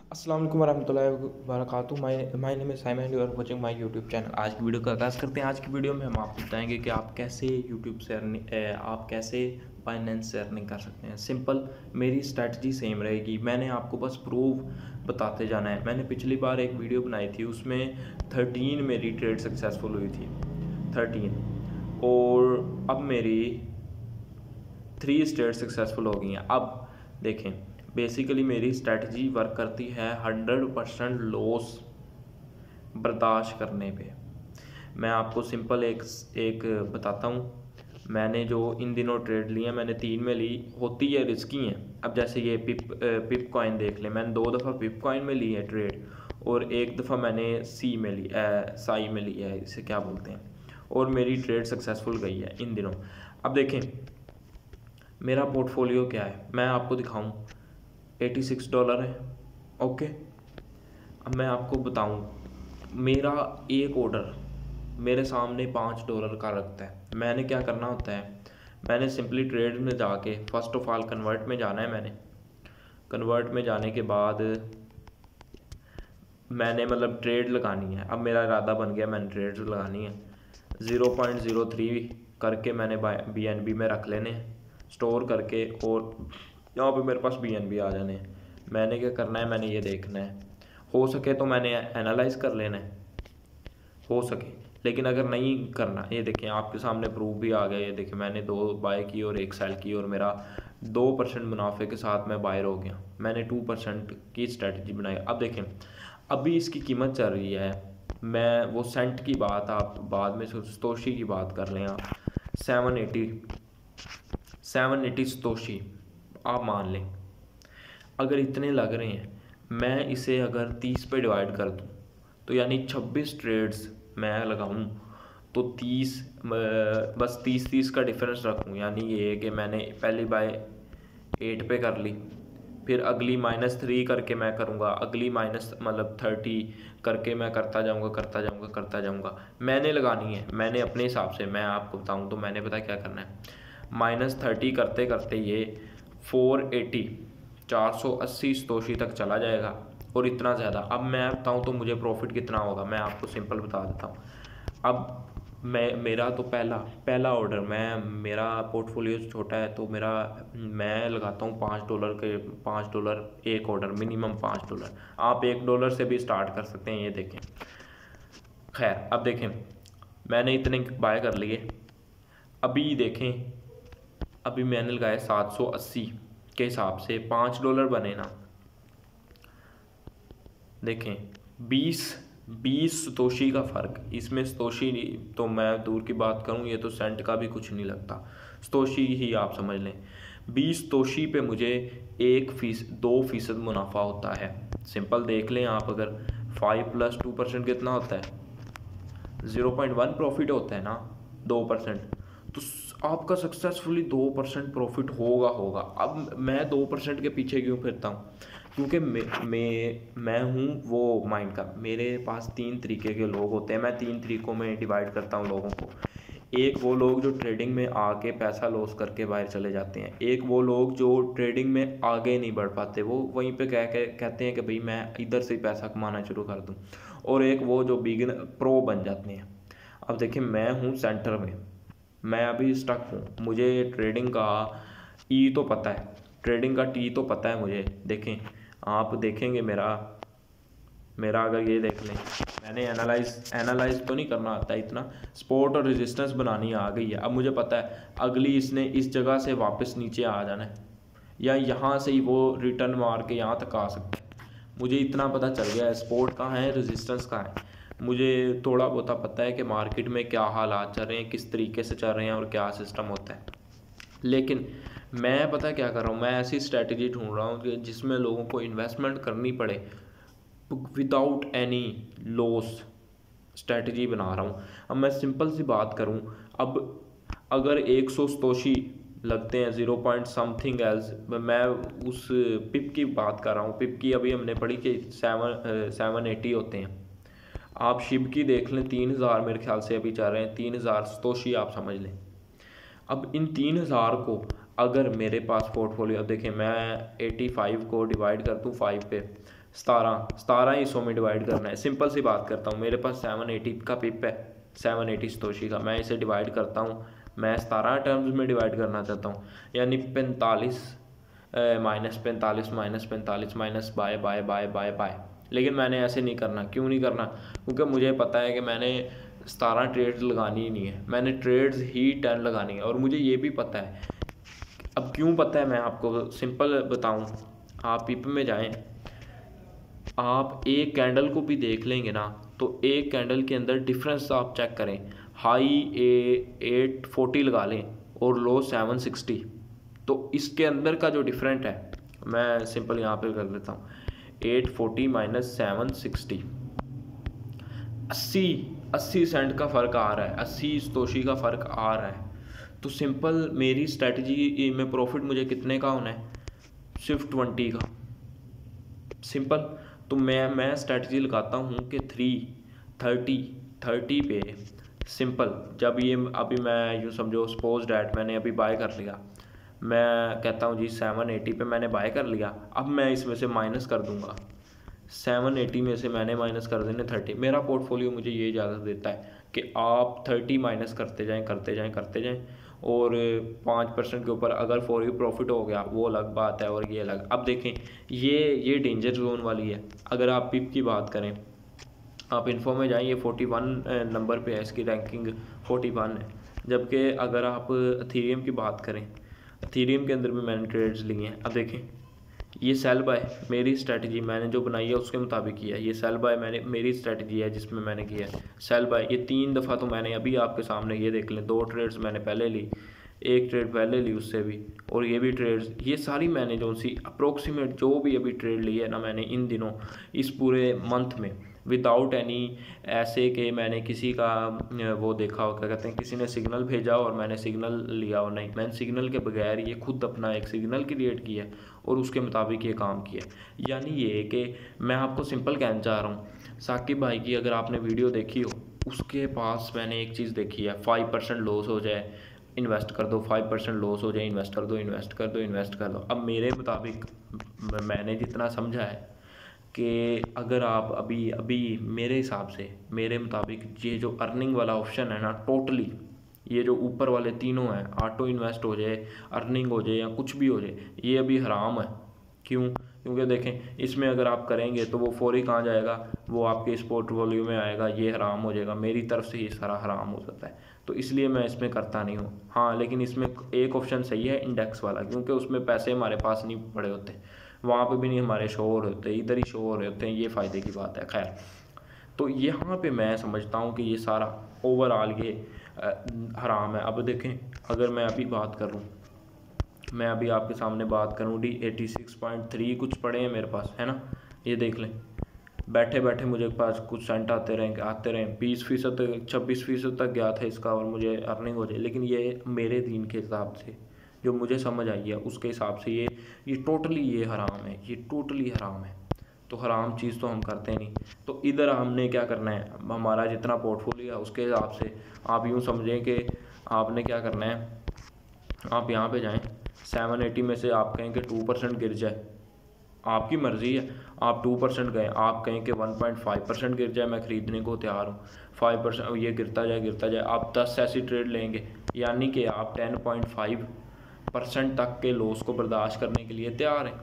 अस्सलाम वालेकुम वरहमतुल्लाहि वबरकातुहू। My name is Simon, you are watching my YouTube channel. आज की वीडियो का आगाज़ करते हैं। आज की वीडियो में हम आपको बताएंगे कि आप कैसे यूट्यूब से आप कैसे बाइनेंस से अर्निंग कर सकते हैं। सिंपल, मेरी स्ट्रैटेजी सेम रहेगी। मैंने आपको बस प्रूफ बताते जाना है। मैंने पिछली बार एक वीडियो बनाई थी, उसमें 13 मेरी ट्रेड सक्सेसफुल हुई थी, 13। और अब मेरी 3 स्टेट सक्सेसफुल हो गई हैं। अब देखें, बेसिकली मेरी स्ट्रेटजी वर्क करती है 100% लॉस बर्दाश्त करने पे। मैं आपको सिंपल एक बताता हूँ। मैंने जो इन दिनों ट्रेड ली है, मैंने 3 में ली, होती है रिस्की हैं। अब जैसे ये पिप कॉइन देख लें, मैंने 2 दफ़ा पिप कॉइन में ली है ट्रेड, और एक दफ़ा मैंने साई में ली है, इसे क्या बोलते हैं, और मेरी ट्रेड सक्सेसफुल गई है इन दिनों। अब देखें मेरा पोर्टफोलियो क्या है, मैं आपको दिखाऊं। $86 है, ओके। अब मैं आपको बताऊं, मेरा एक ऑर्डर मेरे सामने $5 का रखता है। मैंने क्या करना होता है, मैंने सिंपली ट्रेड में जाके फर्स्ट ऑफ ऑल कन्वर्ट में जाना है। मैंने कन्वर्ट में जाने के बाद मैंने मतलब ट्रेड लगानी है। अब मेरा इरादा बन गया, मैंने ट्रेड लगानी है। 0.03 करके मैंने BNB में रख लेने हैं स्टोर करके, और यहाँ पे मेरे पास BNB आ जाने हैं। मैंने क्या करना है, मैंने ये देखना है, हो सके तो मैंने एनालाइज कर लेना है, हो सके। लेकिन अगर नहीं करना, ये देखें आपके सामने प्रूफ भी आ गया। ये देखें मैंने 2 बाय की और 1 सेल की, और मेरा 2% मुनाफे के साथ मैं बायर हो गया। मैंने 2% की स्ट्रेटजी बनाई। अब देखें, अभी इसकी कीमत चल रही है, मैं वो सेंट की बात आप बाद में सतोशी की बात कर लें। आप 780 सतोशी आप मान लें। अगर इतने लग रहे हैं, मैं इसे अगर 30 पे डिवाइड कर दूं, तो यानी 26 ट्रेड्स मैं लगाऊं, तो 30 बस 30 का डिफरेंस रखूं। यानी ये है कि मैंने पहली बाय 8 पे कर ली, फिर अगली -3 करके मैं करूँगा, अगली -30 करके मैं करता जाऊँगा। मैंने लगानी है, मैंने अपने हिसाब से, मैं आपको बताऊँ तो मैंने पता क्या करना है, -30 करते करते ये 480 सतोशी तक चला जाएगा, और इतना ज़्यादा। अब मैं बताऊँ तो मुझे प्रॉफिट कितना होगा, मैं आपको सिंपल बता देता हूँ। अब मेरा तो पहला ऑर्डर, मेरा पोर्टफोलियो छोटा है, तो मैं लगाता हूँ $5 के, $5 एक ऑर्डर, मिनिमम $5। आप $1 से भी स्टार्ट कर सकते हैं, ये देखें। खैर, अब देखें मैंने इतने बाय कर लिए। अभी देखें, अभी मैंने लगाया 780 के हिसाब से $5 बने ना। देखें 20 सतोशी का फ़र्क, इसमें सतोशी तो मैं दूर की बात करूं, ये तो सेंट का भी कुछ नहीं लगता, सतोशी ही आप समझ लें। 20 सतोशी पे मुझे 2% मुनाफा होता है। सिंपल देख लें आप, अगर 5 + 2% कितना होता है, 0.1 प्रॉफिट होता है ना, 2%। तो आपका सक्सेसफुली 2% प्रॉफिट होगा। अब मैं 2% के पीछे क्यों फिरता हूँ, क्योंकि मैं हूँ वो माइंड का। मेरे पास 3 तरीके के लोग होते हैं, मैं 3 तरीकों में डिवाइड करता हूँ लोगों को। एक वो लोग जो ट्रेडिंग में आके पैसा लॉस करके बाहर चले जाते हैं। एक वो लोग जो ट्रेडिंग में आगे नहीं बढ़ पाते, वो वहीं पे कहते हैं कि भाई मैं इधर से पैसा कमाना शुरू कर दूँ। और एक वो जो बिगिनर प्रो बन जाते हैं। अब देखिए मैं हूँ सेंटर में, मैं अभी स्टक हूँ। मुझे ट्रेडिंग का ई तो पता है, ट्रेडिंग का टी तो पता है मुझे। देखें, आप देखेंगे मेरा अगर ये देख लें, मैंने एनालाइज तो नहीं करना आता इतना, सपोर्ट और रेजिस्टेंस बनानी आ गई है। अब मुझे पता है अगली इसने इस जगह से वापस नीचे आ जाना है, या यहाँ से ही वो रिटर्न मार के यहाँ तक आ सकता है। मुझे इतना पता चल गया है सपोर्ट कहाँ है, रेजिस्टेंस कहाँ है। मुझे थोड़ा बहुत पता है कि मार्केट में क्या हालात चल रहे हैं, किस तरीके से चल रहे हैं, और क्या सिस्टम होता है। लेकिन मैं पता क्या कर रहा हूँ, मैं ऐसी स्ट्रैटेजी ढूंढ रहा हूँ कि जिसमें लोगों को इन्वेस्टमेंट करनी पड़े विदाउट एनी लॉस। स्ट्रैटेजी बना रहा हूँ। अब मैं सिंपल सी बात करूँ, अब अगर 100 सतोशी लगते हैं 0 पॉइंट समथिंग एल्स, मैं उस पिप की बात कर रहा हूँ। पिप की अभी हमने पढ़ी कि 780 होते हैं। आप शिब की देख लें, 3000 मेरे ख्याल से अभी चल रहे हैं, 3000 सतोशी आप समझ लें। अब इन 3000 को अगर मेरे पास पोर्टफोलियो, अब देखें मैं 85 को डिवाइड कर दूँ 5 पे, 17 ही 100 में डिवाइड करना है। सिंपल सी बात करता हूँ, मेरे पास 780 का पिप है, 780 सतोशी का, मैं इसे डिवाइड करता हूँ, मैं 17 टर्म्स में डिवाइड करना चाहता हूँ, यानी 45 minus 45 minus 45 minus by by by by by. लेकिन मैंने ऐसे नहीं करना। क्यों नहीं करना? क्योंकि मुझे पता है कि मैंने 17 ट्रेड्स लगानी ही नहीं है, मैंने ट्रेड्स ही 10 लगानी है। और मुझे ये भी पता है, अब क्यों पता है मैं आपको सिंपल बताऊं, आप पिप में जाएं, आप एक कैंडल को भी देख लेंगे ना, तो एक कैंडल के अंदर डिफरेंस आप चेक करें, हाई 840 लगा लें और लो 760, तो इसके अंदर का जो डिफरेंट है, मैं सिंपल यहाँ पे कर देता हूँ, 840 माइनस 760, 80 सेंट का फ़र्क आ रहा है, 80 सतोशी का फ़र्क आ रहा है। तो सिंपल मेरी स्ट्रैटेजी में प्रॉफिट मुझे कितने का होना है? सिर्फ 20 का। सिंपल। तो मैं स्ट्रैटेजी लगाता हूँ कि 30 पे सिंपल, जब ये अभी मैं यूँ समझो सपोज डैट मैंने अभी बाय कर लिया, मैं कहता हूँ जी 780 पे मैंने बाय कर लिया, अब मैं इसमें से माइनस कर दूंगा, 780 में से मैंने माइनस कर देने 30। मेरा पोर्टफोलियो मुझे ये इजाज़त देता है कि आप 30 माइनस करते जाएं और 5% के ऊपर अगर फॉर यू प्रॉफिट हो गया वो अलग बात है, और ये अलग। अब देखें, ये डेंजर जोन वाली है। अगर आप पिप की बात करें, आप इन्फो में जाएं, ये 41 नंबर पे है, इसकी रैंकिंग 41 है। जबकि अगर आप अथीरियम की बात करें, अथीरियम के अंदर भी मैंने ट्रेड्स लिए हैं। अब देखें, ये सेल बाय मेरी स्ट्रैटेजी मैंने जो बनाई है उसके मुताबिक किया है। ये सेल बाय मेरी स्ट्रैटेजी है जिसमें मैंने किया है सेल बाय। ये 3 दफ़ा तो मैंने अभी आपके सामने ये देख लें, 2 ट्रेड्स मैंने पहले ली, 1 ट्रेड पहले ली उससे भी, और ये भी ट्रेड्स, ये सारी मैंने जो सी अप्रोक्सीमेट जो भी अभी ट्रेड ली है ना मैंने इन दिनों, इस पूरे मंथ में, विदाउट एनी ऐसे कि मैंने किसी का वो देखा हो, क्या कहते हैं, किसी ने सिग्नल भेजा और मैंने सिग्नल लिया हो, नहीं, मैंने सिग्नल के बगैर ये खुद अपना एक सिग्नल क्रिएट किया और उसके मुताबिक ये काम किया। यानी ये कि मैं आपको सिंपल कहना चाह रहा हूँ, साकिब भाई की अगर आपने वीडियो देखी हो, उसके पास मैंने एक चीज़ देखी है, 5% लॉस हो जाए इन्वेस्ट कर दो, 5% लॉस हो जाए इन्वेस्ट कर दो, इन्वेस्ट कर दो, इन्वेस्ट कर दो। अब मेरे मुताबिक मैंने जितना समझा है कि अगर आप अभी मेरे हिसाब से, मेरे मुताबिक ये जो अर्निंग वाला ऑप्शन है ना, टोटली ये जो ऊपर वाले तीनों हैं, ऑटो इन्वेस्ट हो जाए, अर्निंग हो जाए या कुछ भी हो जाए, ये अभी हराम है। क्यों? क्योंकि देखें, इसमें अगर आप करेंगे तो वो फौरी कहाँ जाएगा, वो आपके इस पोर्टफोलियो में आएगा, ये हराम हो जाएगा, मेरी तरफ से ये सारा हराम हो जाता है। तो इसलिए मैं इसमें करता नहीं हूँ। हाँ, लेकिन इसमें एक ऑप्शन सही है, इंडेक्स वाला, क्योंकि उसमें पैसे हमारे पास नहीं पड़े होते, वहाँ पे भी नहीं हमारे शो हो रहे होते, इधर ही शो हो रहे होते हैं, ये फ़ायदे की बात है। खैर, तो यहाँ पे मैं समझता हूँ कि ये सारा ओवरऑल ये हराम है। अब देखें, अगर मैं अभी बात करूँ, मैं अभी आपके सामने बात करूँ, D86.3 कुछ पड़े हैं मेरे पास, है ना, ये देख लें, बैठे बैठे मुझे पास कुछ सेंट आते रहे, 20% तक 26% तक गया था इसका, और मुझे अर्निंग हो जाए। लेकिन ये मेरे दीन के हिसाब से जो मुझे समझ आई है उसके हिसाब से ये टोटली ये हराम है, ये टोटली हराम है। तो हराम चीज़ तो हम करते नहीं। तो इधर हमने क्या करना है, हमारा जितना पोर्टफोलियो है उसके हिसाब से आप यूँ समझें कि आपने क्या करना है, आप यहाँ पे जाएं, 780 में से आप कहें कि 2% गिर जाए, आपकी मर्ज़ी है, आप 2% गए, आप कहें कि 1.5% गिर जाए, मैं ख़रीदने को तैयार हूँ, 5% ये गिरता जाए, आप 10 ऐसी ट्रेड लेंगे, यानी कि आप 10.5% तक के लॉस को बर्दाश्त करने के लिए तैयार हैं।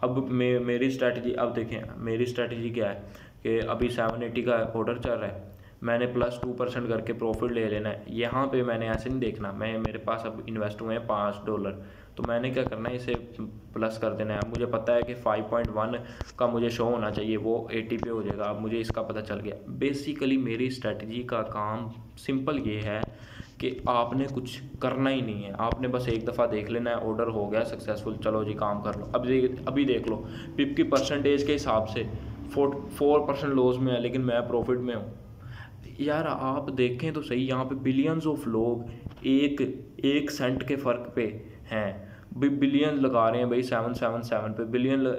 अब मेरी स्ट्रैटेजी, अब देखें मेरी स्ट्रैटेजी क्या है कि अभी 780 का ऑर्डर चल रहा है, मैंने प्लस 2% करके प्रॉफिट ले लेना है। यहाँ पे मैंने ऐसे नहीं देखना, मेरे पास अब इन्वेस्ट हुए हैं $5, तो मैंने क्या करना है, इसे प्लस कर देना है। मुझे पता है कि 5.1 का मुझे शो होना चाहिए, वो 80 पे हो जाएगा। अब मुझे इसका पता चल गया। बेसिकली मेरी स्ट्रैटेजी का काम सिंपल ये है कि आपने कुछ करना ही नहीं है, आपने बस एक दफ़ा देख लेना है, ऑर्डर हो गया सक्सेसफुल, चलो जी काम कर लो। अभी देख लो, पिप की परसेंटेज के हिसाब से 4% लॉस में है, लेकिन मैं प्रॉफिट में हूँ। यार आप देखें तो सही, यहाँ पे बिलियंस ऑफ लोग एक सेंट के फ़र्क पे हैं, बिलियन लगा रहे हैं भाई, 777 पे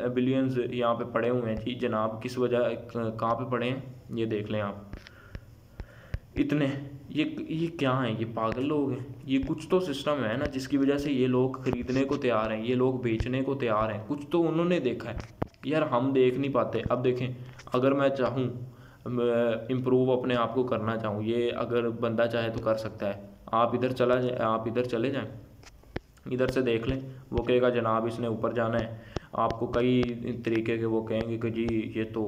बिलियंस यहाँ पे पड़े हुए हैं जी जनाब। किस वजह, कहाँ पे पड़े हैं ये देख लें आप, इतने, ये क्या है, ये पागल लोग हैं। ये कुछ तो सिस्टम है ना जिसकी वजह से ये लोग ख़रीदने को तैयार हैं, ये लोग बेचने को तैयार हैं, कुछ तो उन्होंने देखा है। यार हम देख नहीं पाते। अब देखें, अगर मैं चाहूँ इम्प्रूव अपने आप को करना चाहूँ, ये अगर बंदा चाहे तो कर सकता है। आप इधर चले जाएं, इधर से देख लें, वो कहेगा जनाब इसने ऊपर जाना है। आपको कई तरीके के वो कहेंगे कि जी ये तो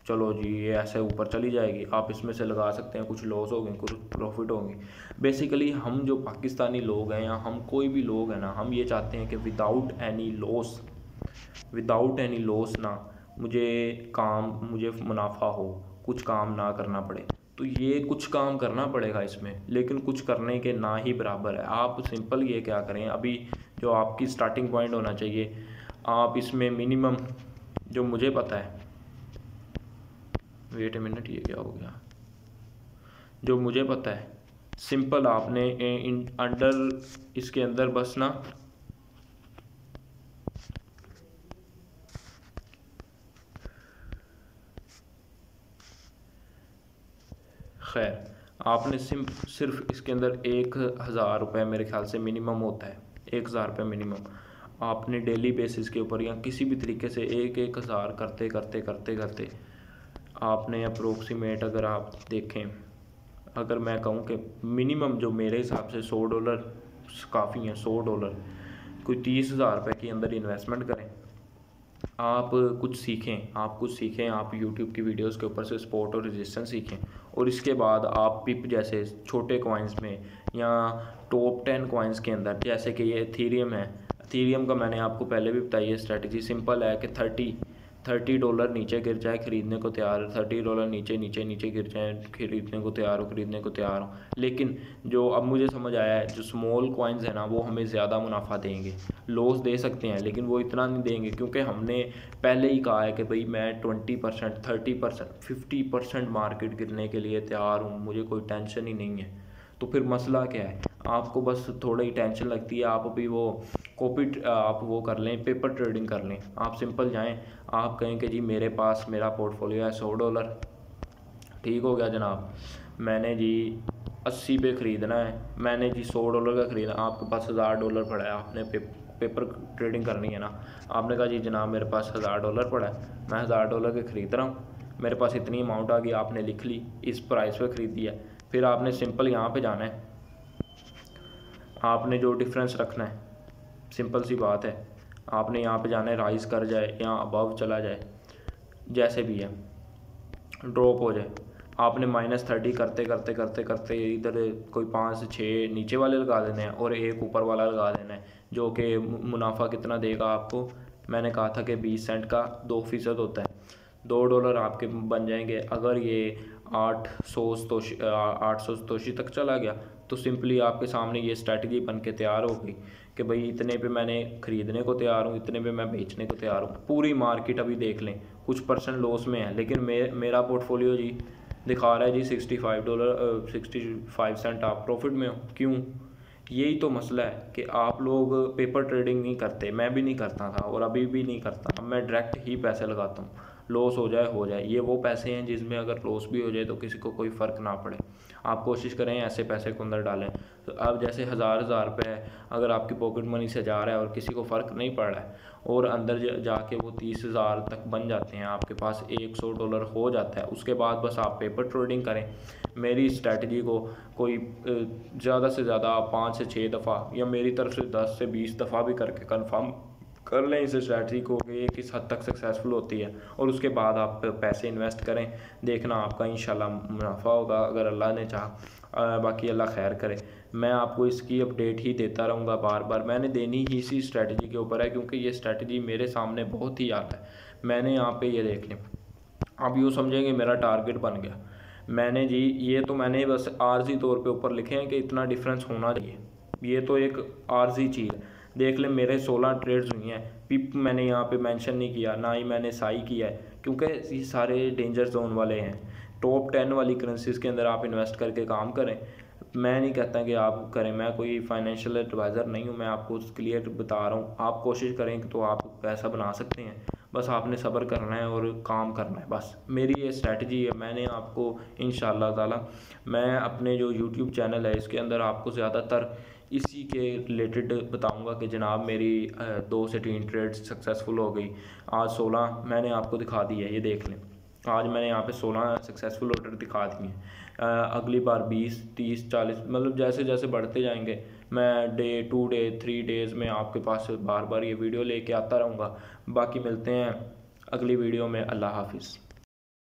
चलो जी ये ऐसे ऊपर चली जाएगी, आप इसमें से लगा सकते हैं, कुछ लॉस होंगे कुछ प्रॉफिट होंगे। बेसिकली हम जो पाकिस्तानी लोग हैं या हम कोई भी लोग हैं ना, हम ये चाहते हैं कि विदाउट एनी लॉस ना मुझे मुनाफा हो, कुछ काम ना करना पड़े। तो ये कुछ काम करना पड़ेगा इसमें, लेकिन कुछ करने के ना ही बराबर है। आप सिंपल ये क्या करें, अभी जो आपकी स्टार्टिंग पॉइंट होना चाहिए, आप इसमें मिनिमम जो मुझे पता है, वेट ए मिनट ये क्या हो गया, जो मुझे पता है सिंपल आपने इसके अंदर बस ना खैर आपने सिर्फ इसके अंदर 1000 रुपये मेरे ख्याल से मिनिमम होता है, 1000 रुपये मिनिमम। आपने डेली बेसिस के ऊपर या किसी भी तरीके से 1000 करते करते करते करते आपने अप्रोक्सीमेट, अगर आप देखें, अगर मैं कहूँ कि मिनिमम जो मेरे हिसाब से $100 काफ़ी हैं, $100 कोई 30,000 रुपये के अंदर इन्वेस्टमेंट करें। आप कुछ सीखें, आप यूट्यूब की वीडियोस के ऊपर से सपोर्ट और रेजिस्टेंस सीखें, और इसके बाद आप पिप जैसे छोटे कॉइन्स में या टॉप 10 कॉइन्स के अंदर, जैसे कि ये एथीरियम है, एथीरियम का मैंने आपको पहले भी बताई स्ट्रेटजी सिंपल है कि $30 नीचे गिर जाए खरीदने को तैयार, $30 नीचे नीचे नीचे गिर जाए खरीदने को तैयार हो। लेकिन जो अब मुझे समझ आया है, जो स्मॉल कॉइन्स है ना वो हमें ज़्यादा मुनाफा देंगे, लॉस दे सकते हैं लेकिन वो इतना नहीं देंगे, क्योंकि हमने पहले ही कहा है कि भाई मैं 20%, 30%, 50% मार्केट गिरने के लिए तैयार हूँ, मुझे कोई टेंशन ही नहीं है। तो फिर मसला क्या है, आपको बस थोड़ी टेंशन लगती है। आप अभी आप वो कर लें, पेपर ट्रेडिंग कर लें। आप सिंपल जाएं, आप कहें कि जी मेरा पोर्टफोलियो है $100, ठीक हो गया जनाब, मैंने जी 80 पे ख़रीदना है, मैंने जी $100 का ख़रीदना, आपके पास $1000 पड़ा है, आपने पेपर ट्रेडिंग करनी है ना, आपने कहा जी जनाब मेरे पास $1000 पड़ा है, मैं $1000 के ख़रीद रहा हूँ, मेरे पास इतनी अमाउंट आ गई, आपने लिख ली, इस प्राइस पे ख़रीदी है। फिर आपने सिंपल यहाँ पे जाना है, आपने जो डिफरेंस रखना है, सिंपल सी बात है, आपने यहाँ पे जाना है, राइज़ कर जाए या अबव चला जाए, जैसे भी है, ड्रॉप हो जाए, आपने -30 करते करते करते करते इधर कोई 5 से 6 नीचे वाले लगा देने हैं और एक ऊपर वाला लगा देना है, जो कि मुनाफा कितना देगा आपको। मैंने कहा था कि 20 सेंट का 2% होता है, $2 आपके बन जाएंगे। अगर ये 800 सतोशी तक चला गया तो सिंपली आपके सामने ये स्ट्रेटजी बन के तैयार हो गई कि भाई इतने पे मैंने ख़रीदने को तैयार हूँ, इतने पे मैं बेचने को तैयार हूँ। पूरी मार्केट अभी देख लें कुछ % लॉस में है, लेकिन मेरा पोर्टफोलियो जी दिखा रहा है जी $65 सेंट आप प्रॉफिट में हो। क्यों? यही तो मसला है कि आप लोग पेपर ट्रेडिंग नहीं करते, मैं भी नहीं करता था और अभी भी नहीं करता, मैं डायरेक्ट ही पैसे लगाता हूँ, लॉस हो जाए हो जाए। ये वो पैसे हैं जिसमें अगर लॉस भी हो जाए तो किसी को कोई फ़र्क ना पड़े। आप कोशिश करें ऐसे पैसे को अंदर डालें। तो अब जैसे हज़ार रुपये अगर आपकी पॉकेट मनी से जा रहा है और किसी को फ़र्क नहीं पड़ रहा है और अंदर जाके वो 30,000 तक बन जाते हैं, आपके पास $100 हो जाता है, उसके बाद बस आप पेपर ट्रेडिंग करें। मेरी स्ट्रैटेजी को कोई ज़्यादा से ज़्यादा 5 से 6 दफ़ा या मेरी तरफ से 10 से 20 दफ़ा भी करके कंफर्म कर लें इस स्ट्रैटेजी को कि ये किस हद तक सक्सेसफुल होती है, और उसके बाद आप पैसे इन्वेस्ट करें, देखना आपका इंशाल्लाह मुनाफा होगा अगर अल्लाह ने चाहा। बाकी अल्लाह खैर करे। मैं आपको इसकी अपडेट ही देता रहूँगा बार बार, मैंने देनी ही इसी स्ट्रैटेजी के ऊपर है क्योंकि ये स्ट्रैटेजी मेरे सामने बहुत ही आता है। मैंने यहाँ पे ये देख लें, आप यूँ समझेंगे मेरा टारगेट बन गया। मैंने जी ये तो मैंने बस आर्जी तौर पे ऊपर लिखे हैं कि इतना डिफरेंस होना चाहिए, ये तो एक आर्जी चीज़ है। देख लें मेरे 16 ट्रेड्स हुई हैं, पिप मैंने यहाँ पे मेंशन नहीं किया, ना ही मैंने साई किया है, क्योंकि ये सारे डेंजर जोन वाले हैं। टॉप 10 वाली करेंसीज़ के अंदर आप इन्वेस्ट करके काम करें। मैं नहीं कहता कि आप करें, मैं कोई फाइनेंशियल एडवाइज़र नहीं हूँ, मैं आपको क्लियर बता रहा हूँ। आप कोशिश करें कि तो आप पैसा बना सकते हैं, बस आपने सब्र करना है और काम करना है। बस मेरी ये स्ट्रैटेजी है। मैंने आपको इंशाअल्लाह ताला, मैं अपने जो यूट्यूब चैनल है इसके अंदर आपको ज़्यादातर इसी के रिलेटेड बताऊंगा कि जनाब मेरी 2 से 3 ट्रेड्स सक्सेसफुल हो गई। आज 16 मैंने आपको दिखा दी है, ये देख लें, आज मैंने यहाँ पे 16 सक्सेसफुल ऑर्डर दिखा दिए हैं। अगली बार 20, 30, 40 मतलब जैसे जैसे बढ़ते जाएंगे मैं डे 2 डे 3 डेज़ में आपके पास बार बार ये वीडियो लेके आता रहूँगा। बाकी मिलते हैं अगली वीडियो में। अल्लाह हाफिज़।